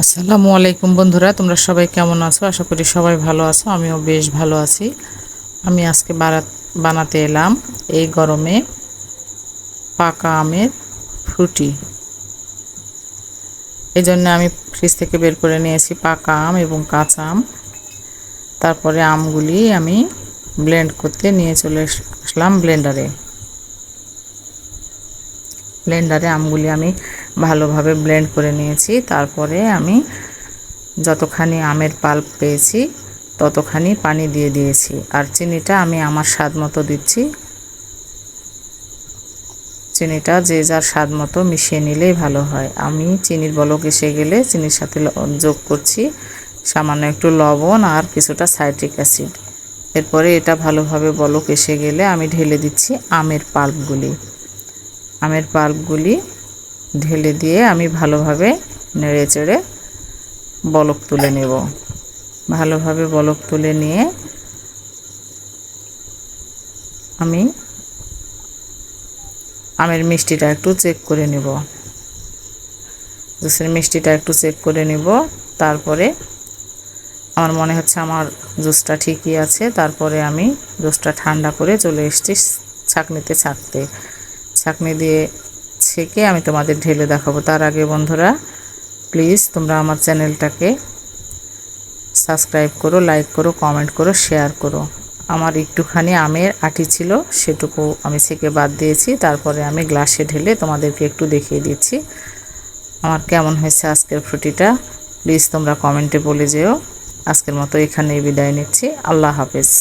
আসসালামু আলাইকুম বন্ধুরা, তোমরা সবাই কেমন আছো? আশা করি সবাই ভালো আছো। আমিও বেশ ভালো আছি। আমি আজকে বানাতে এলাম এই গরমে পাকা আমের ফ্রুটি। এই জন্য আমি ফ্রিজ থেকে বের করে নিয়েছি পাকা আম এবং কাঁচা আম। তারপরে আমগুলি আমি ব্লেন্ড করতে নিয়ে চলে আসলাম ব্লেন্ডারে আমগুলি আমি ভালোভাবে ব্লেন্ড করে নিয়েছি। তারপরে আমি যতখানি আমের পাল্প পেয়েছি ততখানি পানি দিয়ে দিয়েছি, আর চিনিটা আমি আমার স্বাদ মতো দিচ্ছি। চিনিটা যে যার স্বাদ মতো মিশিয়ে নিলেই ভালো হয়। আমি চিনির বলক এসে গেলে চিনির সাথে যোগ করছি সামান্য একটু লবণ আর কিছুটা সাইট্রিক অ্যাসিড। এরপরে এটা ভালোভাবে বলক এসে গেলে আমি ঢেলে দিচ্ছি আমের পাল্পগুলি ঢেলে দিয়ে আমি ভালোভাবে নেড়ে চেড়ে বলক তুলে নেব। ভালোভাবে বলক তুলে নিয়ে আমি আমের মিষ্টিটা একটু চেক করে নেব, জুসের মিষ্টিটা একটু চেক করে নেব। তারপরে আমার মনে হচ্ছে আমার জুসটা ঠিকই আছে। তারপরে আমি জুসটা ঠান্ডা করে চলে এসেছি ছাঁকনি দিয়ে ছেঁকে আমি তোমাদের ঢেলে দেখাবো। তার আগে বন্ধুরা, প্লিজ তোমরা আমার চ্যানেলটাকে সাবস্ক্রাইব করো, লাইক করো, কমেন্ট করো, শেয়ার করো। আমার একটুখানি আমের আটি ছিল, সেটুকু আমি ছেঁকে বাদ দিয়েছি। তারপরে আমি গ্লাসে ঢেলে তোমাদেরকে একটু দেখিয়ে দিচ্ছি আমার কেমন হয়েছে আজকের ফ্রুটিটা। প্লিজ তোমরা কমেন্টে বলে যেও। আজকের মতো এখানেই বিদায় নিচ্ছি। আল্লাহ হাফেজ।